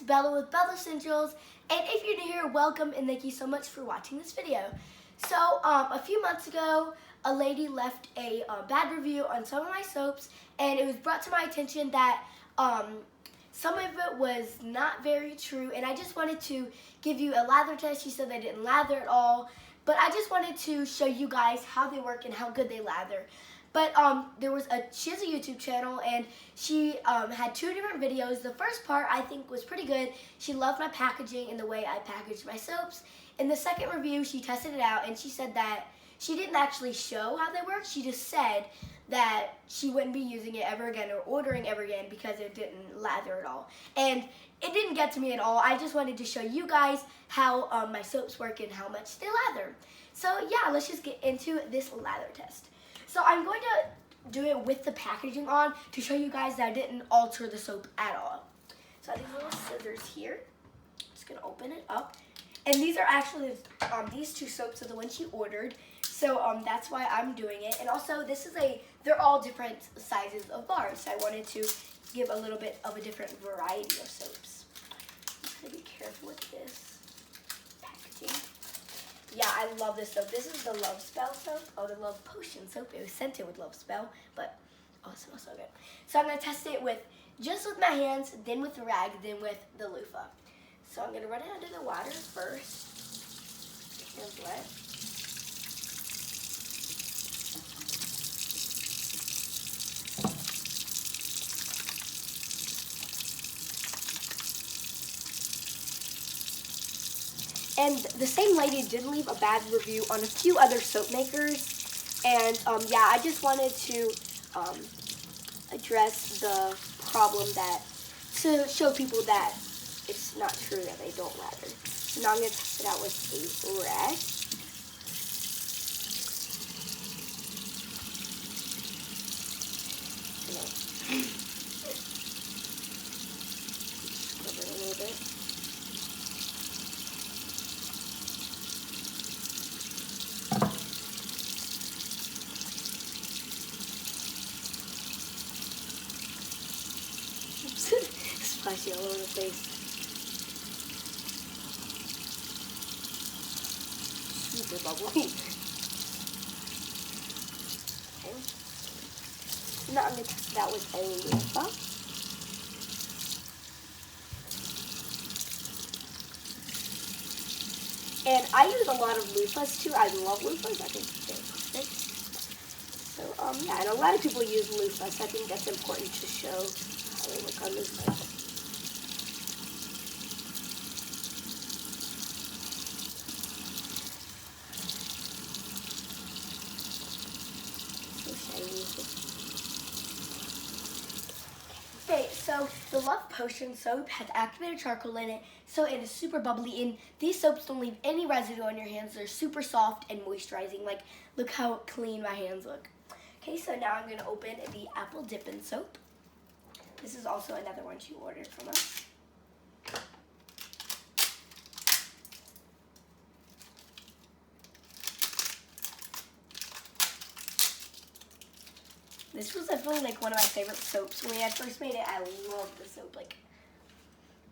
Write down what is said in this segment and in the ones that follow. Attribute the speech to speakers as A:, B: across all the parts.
A: it's Bella with Bellessentials, and if you're new here, welcome and thank you so much for watching this video. So, a few months ago, a lady left a bad review on some of my soaps, and it was brought to my attention that some of it was not very true, and I just wanted to give you a lather test. She said they didn't lather at all, but I just wanted to show you guys how they work and how good they lather. But she has a YouTube channel, and she had two different videos. The first part I think was pretty good. She loved my packaging and the way I packaged my soaps. In the second review, she tested it out, and she said that she didn't actually show how they work. She just said that she wouldn't be using it ever again or ordering ever again because it didn't lather at all. And it didn't get to me at all. I just wanted to show you guys how my soaps work and how much they lather. So yeah, let's just get into this lather test. So I'm going to do it with the packaging on to show you guys that I didn't alter the soap at all. So I have these little scissors here. I'm just going to open it up. And these are actually, these two soaps are the ones she ordered. So that's why I'm doing it. And also they're all different sizes of bars. So I wanted to give a little bit of a different variety of soaps. I'm just going to be careful with this packaging. Yeah, I love this soap. This is the Love Spell soap. Oh, the Love Potion soap. It was scented with Love Spell, but oh, it smells so good. So I'm going to test it just with my hands, then with the rag, then with the loofah. So I'm going to run it under the water first. Hands wet. And the same lady did leave a bad review on a few other soap makers. And yeah, I just wanted to address the problem to show people that it's not true that they don't lather. So now I'm going to test it out with a rag. Scrub it a little bit. Splashy all over the place. Super bubbly. Okay. Now I'm going to test it out with a loofah. And I use a lot of loofahs too. I love loofahs. I think they're perfect. So yeah, and a lot of people use loofahs. I think that's important to show how they look on loofahs. Okay, so the Love Potion soap has activated charcoal in it, so it is super bubbly, and these soaps don't leave any residue on your hands. They're super soft and moisturizing. Like, look how clean my hands look. Okay, so now I'm going to open the Apple Dippin' soap. This is also another one she ordered from us. This was definitely like one of my favorite soaps. When I first made it, I loved the soap. Like,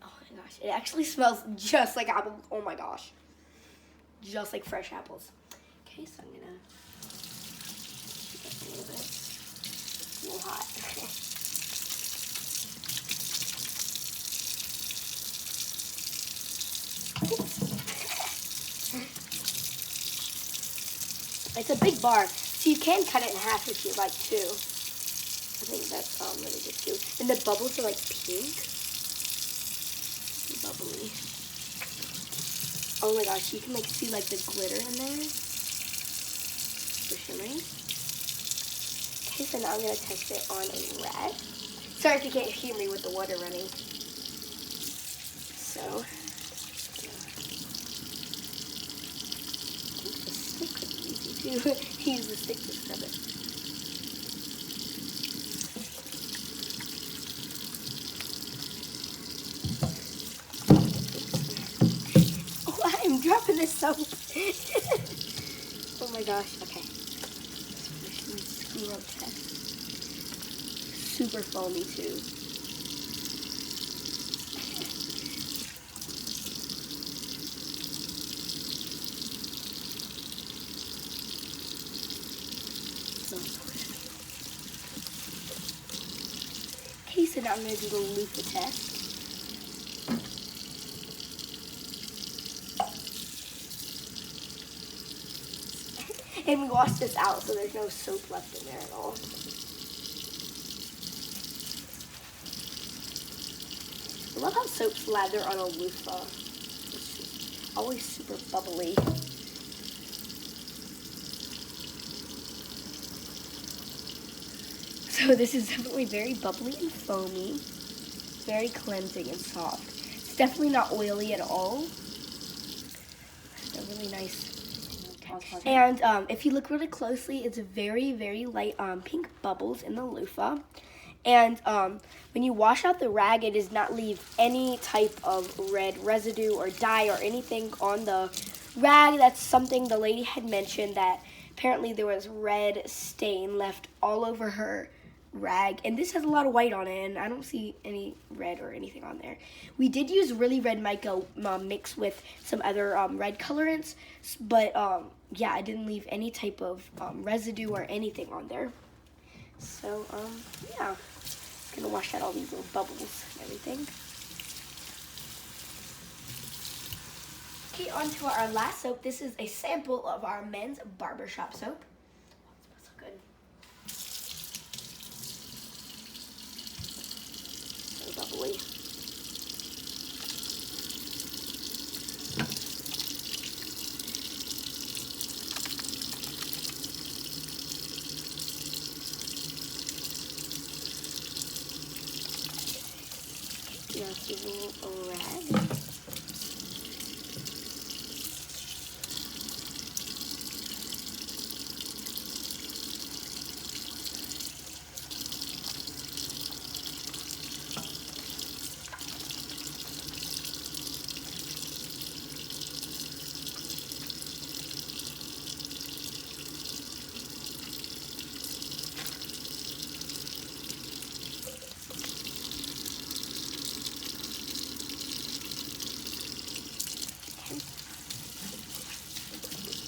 A: oh my gosh, it actually smells just like apple. Oh my gosh, just like fresh apples. Okay, so I'm gonna heat up a little bit. It's a little hot. It's a big bar. So you can cut it in half if you'd like to. I think that's really good too. And the bubbles are like pink. Bubbly. Oh my gosh, you can like see like the glitter in there. The shimmering. Okay, so now I'm gonna test it on a rag. Sorry if you can't hear me with the water running. So use the stick to scrub it. Oh, I'm dropping this soap. Oh my gosh, okay. Screw up test. Super foamy too. Okay, so now I'm going to do the loofah test. And we washed this out, so there's no soap left in there at all. I love how soaps lather on a loofah. It's just always super bubbly. So this is definitely very bubbly and foamy. Very cleansing and soft. It's definitely not oily at all. It's a really nice. And if you look really closely, it's very, very light pink bubbles in the loofah. And when you wash out the rag, it does not leave any type of red residue or dye or anything on the rag. That's something the lady had mentioned, that apparently there was red stain left all over her rag, and this has a lot of white on it, and I don't see any red or anything on there. We did use really red mica mixed with some other red colorants, but yeah, I didn't leave any type of residue or anything on there. So yeah, just gonna wash out all these little bubbles and everything. Okay, on to our last soap. This is a sample of our men's barbershop soap. Bubbly. Just using a rag.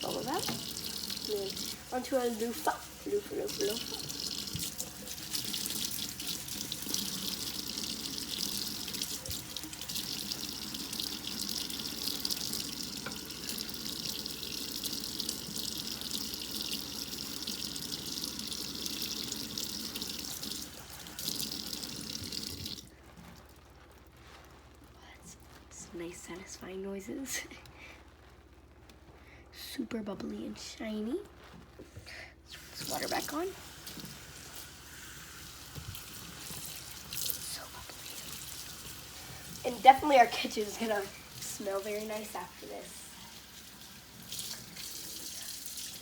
A: All of that. And then onto our loofah. Loofah. Nice satisfying noises. Super bubbly and shiny. Let's put this water back on. So bubbly. And definitely our kitchen is gonna smell very nice after this.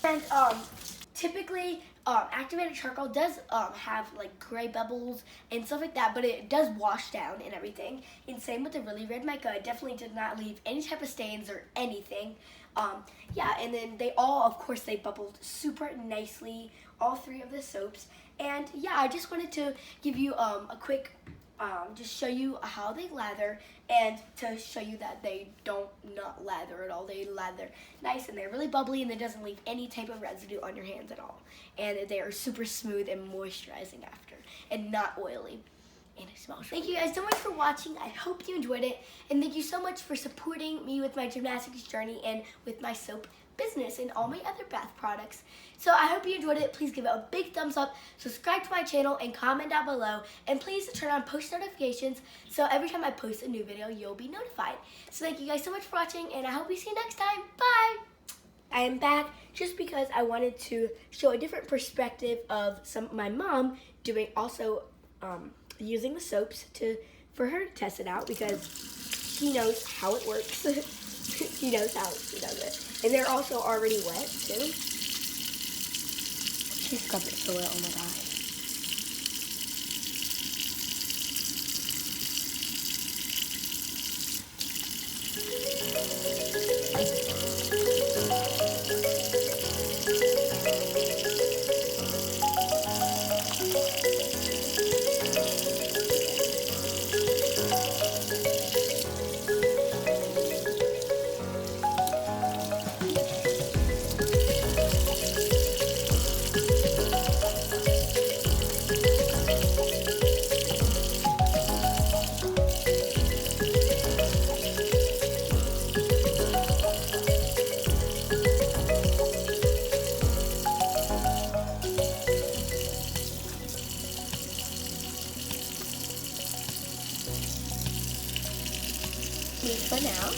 A: And typically activated charcoal does have like gray bubbles and stuff like that, but it does wash down and everything. And same with the really red mica, it definitely did not leave any type of stains or anything. Yeah, and then they all, of course, they bubbled super nicely, all three of the soaps. And yeah, I just wanted to give you a quick, just show you how they lather, and to show you that they don't not lather at all. They lather nice, and they're really bubbly, and it doesn't leave any type of residue on your hands at all. And they are super smooth and moisturizing after, and not oily. And it smells really good. Thank you guys so much for watching. I hope you enjoyed it, and thank you so much for supporting me with my gymnastics journey and with my soap business and all my other bath products. So I hope you enjoyed it. Please give it a big thumbs up, subscribe to my channel, and comment down below. And please turn on post notifications so every time I post a new video, you'll be notified. So thank you guys so much for watching, and I hope we see you next time. Bye! I am back just because I wanted to show a different perspective of my mom doing also using the soaps for her to test it out, because she knows how it works. She knows how she does it. And they're also already wet too. She scrubbed it so well, oh my gosh. me for now.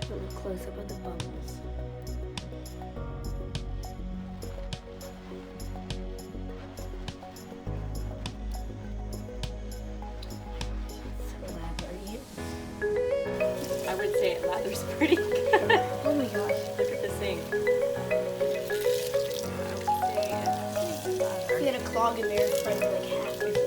A: A little close up of the bubbles.
B: I would say it lathers pretty good.
A: Oh my gosh.
B: Look at the sink. I would say
A: If you had a clog in there, it's probably like half.